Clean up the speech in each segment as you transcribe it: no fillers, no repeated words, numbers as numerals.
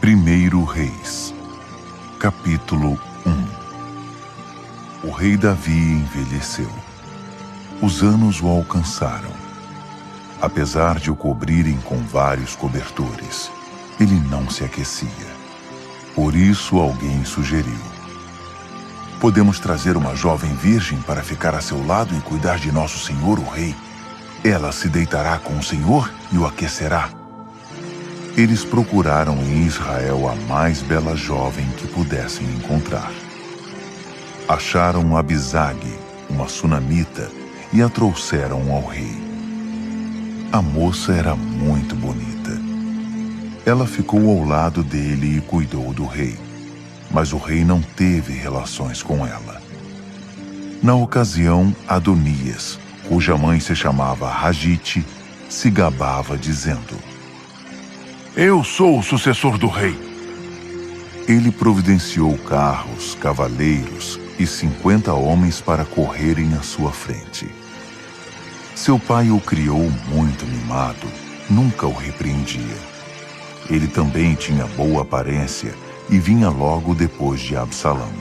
1 Reis, capítulo 1. O rei Davi envelheceu. Os anos o alcançaram. Apesar de o cobrirem com vários cobertores, ele não se aquecia. Por isso alguém sugeriu: podemos trazer uma jovem virgem para ficar a seu lado e cuidar de nosso senhor o rei. Ela se deitará com o senhor e o aquecerá. Eles procuraram em Israel a mais bela jovem que pudessem encontrar. Acharam Abisag, uma sunamita, e a trouxeram ao rei. A moça era muito bonita. Ela ficou ao lado dele e cuidou do rei, mas o rei não teve relações com ela. Na ocasião, Adonias, cuja mãe se chamava Ragite, se gabava dizendo: eu sou o sucessor do rei. Ele providenciou carros, cavaleiros e 50 homens para correrem à sua frente. Seu pai o criou muito mimado, nunca o repreendia. Ele também tinha boa aparência e vinha logo depois de Absalão.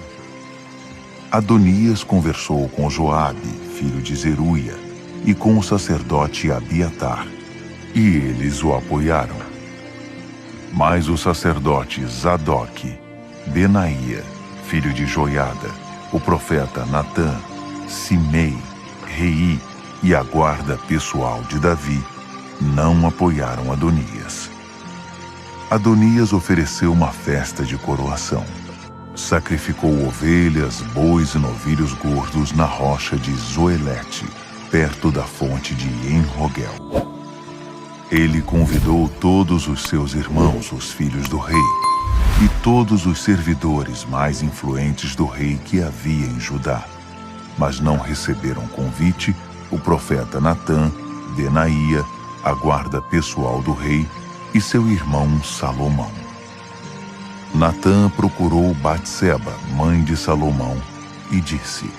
Adonias conversou com Joabe, filho de Zeruia, e com o sacerdote Abiatar, e eles o apoiaram. Mas o sacerdote Zadoque, Benaia, filho de Joiada, o profeta Natã, Simei, Rei e a guarda pessoal de Davi não apoiaram Adonias. Adonias ofereceu uma festa de coroação. Sacrificou ovelhas, bois e novilhos gordos na rocha de Zoelete, perto da fonte de En-Rogel. Ele convidou todos os seus irmãos, os filhos do rei, e todos os servidores mais influentes do rei que havia em Judá, mas não receberam convite o profeta Natã, Benaia, a guarda pessoal do rei e seu irmão Salomão. Natã procurou Batseba, mãe de Salomão, e disse: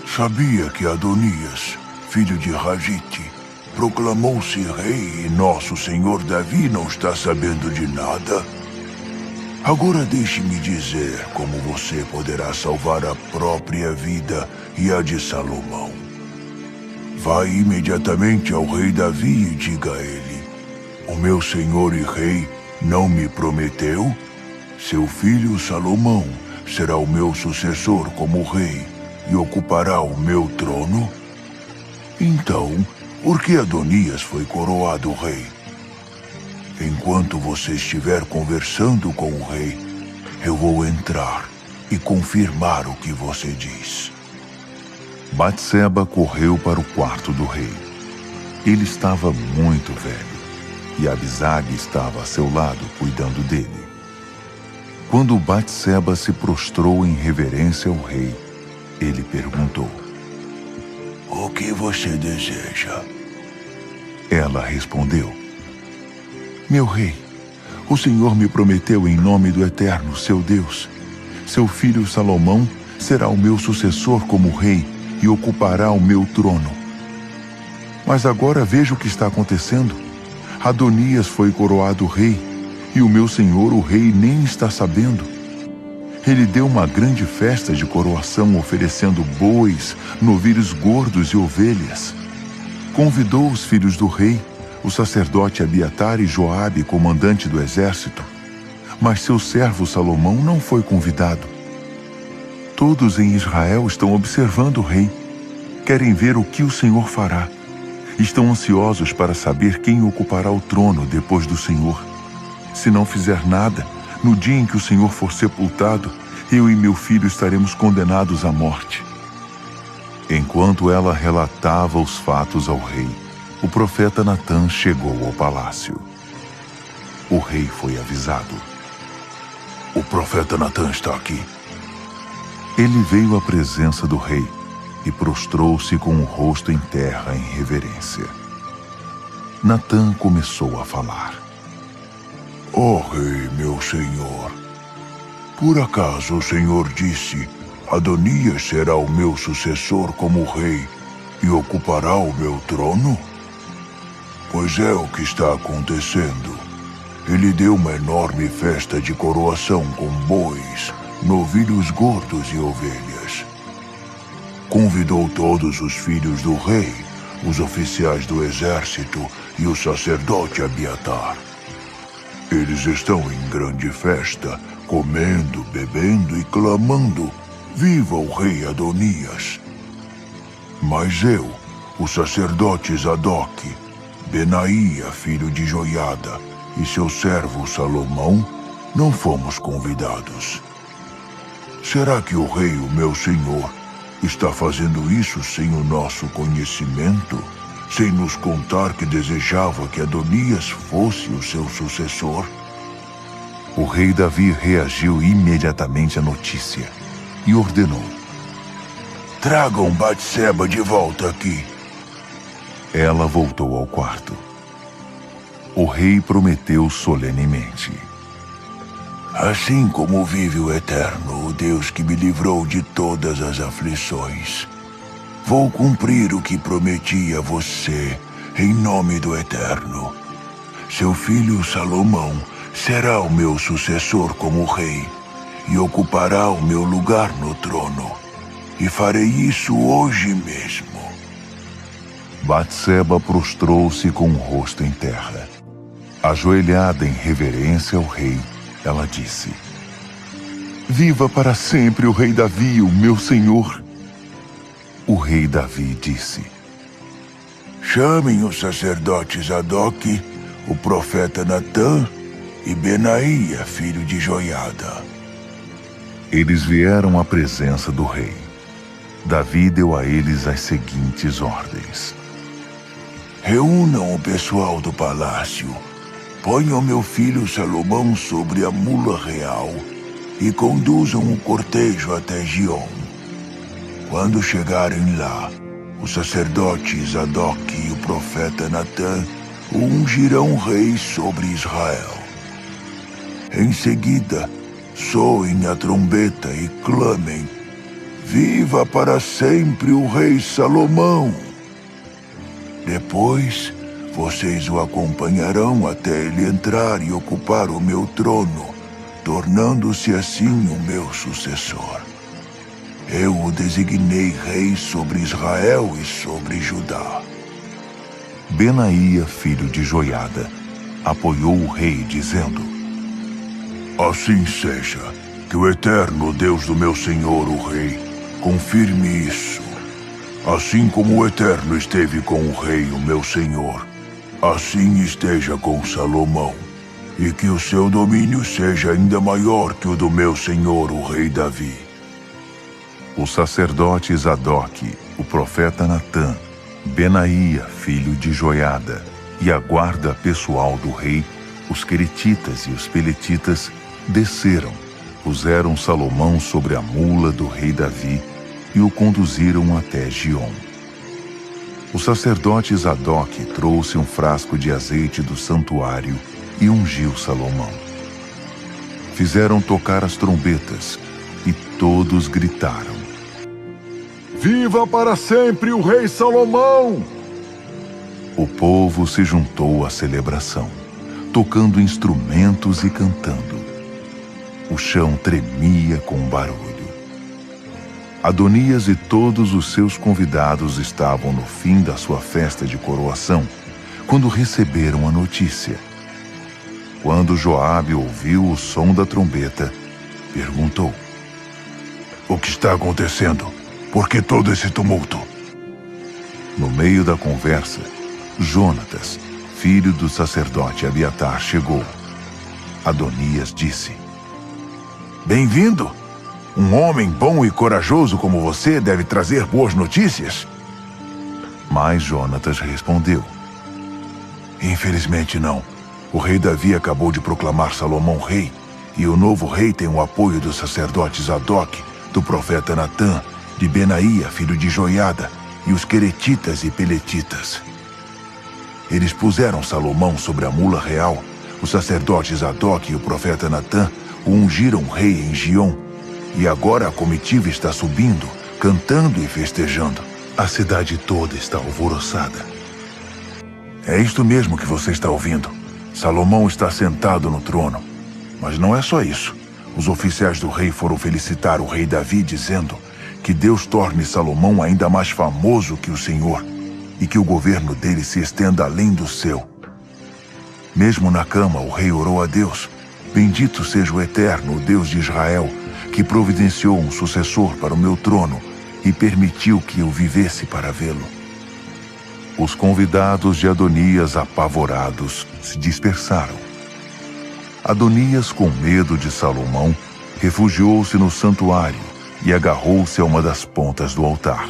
sabia que Adonias, filho de Ragite, proclamou-se rei e nosso senhor Davi não está sabendo de nada? Agora deixe-me dizer como você poderá salvar a própria vida e a de Salomão. Vá imediatamente ao rei Davi e diga a ele: o meu senhor e rei não me prometeu? Seu filho Salomão será o meu sucessor como rei e ocupará o meu trono? Então, por que Adonias foi coroado rei? Enquanto você estiver conversando com o rei, eu vou entrar e confirmar o que você diz. Batseba correu para o quarto do rei. Ele estava muito velho, e Abisag estava a seu lado, cuidando dele. Quando Batseba se prostrou em reverência ao rei, ele perguntou: o que você deseja? Ela respondeu: meu rei, o Senhor me prometeu em nome do Eterno, seu Deus, seu filho Salomão será o meu sucessor como rei e ocupará o meu trono. Mas agora veja o que está acontecendo. Adonias foi coroado rei e o meu senhor, o rei, nem está sabendo. Ele deu uma grande festa de coroação, oferecendo bois, novilhos gordos e ovelhas. Convidou os filhos do rei, o sacerdote Abiatar e Joabe, comandante do exército. Mas seu servo Salomão não foi convidado. Todos em Israel estão observando o rei. Querem ver o que o Senhor fará. Estão ansiosos para saber quem ocupará o trono depois do Senhor. Se não fizer nada, no dia em que o Senhor for sepultado, eu e meu filho estaremos condenados à morte. Enquanto ela relatava os fatos ao rei, o profeta Natã chegou ao palácio. O rei foi avisado: o profeta Natã está aqui. Ele veio à presença do rei e prostrou-se com o rosto em terra em reverência. Natã começou a falar: ó rei, meu senhor, por acaso o senhor disse: Adonias será o meu sucessor como rei e ocupará o meu trono? Pois é o que está acontecendo. Ele deu uma enorme festa de coroação com bois, novilhos gordos e ovelhas. Convidou todos os filhos do rei, os oficiais do exército e o sacerdote Abiatar. Eles estão em grande festa, comendo, bebendo e clamando: "Viva o rei Adonias!" Mas eu, o sacerdote Zadok, Benaía, filho de Joiada, e seu servo Salomão, não fomos convidados. Será que o rei, o meu senhor, está fazendo isso sem o nosso conhecimento? Sem nos contar que desejava que Adonias fosse o seu sucessor? O rei Davi reagiu imediatamente à notícia e ordenou: "Tragam Batseba de volta aqui." Ela voltou ao quarto. O rei prometeu solenemente: "Assim como vive o Eterno, o Deus que me livrou de todas as aflições, vou cumprir o que prometi a você, em nome do Eterno. Seu filho Salomão será o meu sucessor como rei e ocupará o meu lugar no trono. E farei isso hoje mesmo." Batseba prostrou-se com o rosto em terra. Ajoelhada em reverência ao rei, ela disse: "Viva para sempre o rei Davi, o meu senhor." O rei Davi disse: "Chamem os sacerdotes Zadok, o profeta Natã e Benaía, filho de Joiada." Eles vieram à presença do rei. Davi deu a eles as seguintes ordens: "Reúnam o pessoal do palácio. Ponham meu filho Salomão sobre a mula real e conduzam o cortejo até Giom. Quando chegarem lá, o sacerdote Zadok e o profeta Natã o ungirão rei sobre Israel. Em seguida, soem a trombeta e clamem: 'Viva para sempre o rei Salomão!' Depois, vocês o acompanharão até ele entrar e ocupar o meu trono, tornando-se assim o meu sucessor. Eu o designei rei sobre Israel e sobre Judá." Benaía, filho de Joiada, apoiou o rei, dizendo: "Assim seja, que o eterno Deus do meu senhor, o rei, confirme isso. Assim como o eterno esteve com o rei, o meu senhor, assim esteja com Salomão, e que o seu domínio seja ainda maior que o do meu senhor, o rei Davi." O sacerdote Zadok, o profeta Natã, Benaía, filho de Joiada, e a guarda pessoal do rei, os queretitas e os peletitas, desceram, puseram Salomão sobre a mula do rei Davi e o conduziram até Giom. O sacerdote Zadok trouxe um frasco de azeite do santuário e ungiu Salomão. Fizeram tocar as trombetas e todos gritaram: "Viva para sempre o rei Salomão!" O povo se juntou à celebração, tocando instrumentos e cantando. O chão tremia com barulho. Adonias e todos os seus convidados estavam no fim da sua festa de coroação, quando receberam a notícia. Quando Joabe ouviu o som da trombeta, perguntou: "O que está acontecendo? Por que todo esse tumulto?" No meio da conversa, Jonatas, filho do sacerdote Abiatar, chegou. Adonias disse: "Bem-vindo! Um homem bom e corajoso como você deve trazer boas notícias." Mas Jonatas respondeu: "Infelizmente não. O rei Davi acabou de proclamar Salomão rei, e o novo rei tem o apoio do sacerdote Zadok, do profeta Natã, de Benaía, filho de Joiada, e os queretitas e peletitas. Eles puseram Salomão sobre a mula real. O sacerdote Zadok e o profeta Natã o ungiram rei em Giom. E agora a comitiva está subindo, cantando e festejando. A cidade toda está alvoroçada." "É isto mesmo que você está ouvindo. Salomão está sentado no trono. Mas não é só isso. Os oficiais do rei foram felicitar o rei Davi, dizendo que Deus torne Salomão ainda mais famoso que o Senhor e que o governo dele se estenda além do céu. Mesmo na cama, o rei orou a Deus: bendito seja o Eterno, o Deus de Israel, que providenciou um sucessor para o meu trono e permitiu que eu vivesse para vê-lo. Os convidados de Adonias, apavorados, se dispersaram. Adonias, com medo de Salomão, refugiou-se no santuário e agarrou-se a uma das pontas do altar.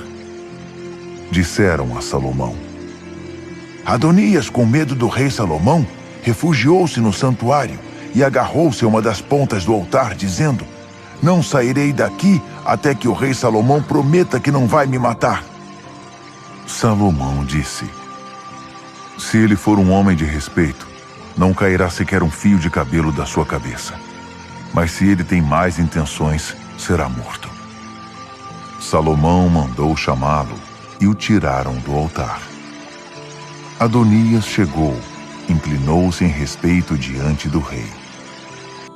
Disseram a Salomão: Adonias, com medo do rei Salomão, refugiou-se no santuário e agarrou-se a uma das pontas do altar, dizendo: não sairei daqui até que o rei Salomão prometa que não vai me matar. Salomão disse: se ele for um homem de respeito, não cairá sequer um fio de cabelo da sua cabeça. Mas se ele tem mais intenções, será morto. Salomão mandou chamá-lo e o tiraram do altar. Adonias chegou, inclinou-se em respeito diante do rei.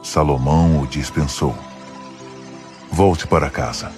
Salomão o dispensou: volte para casa.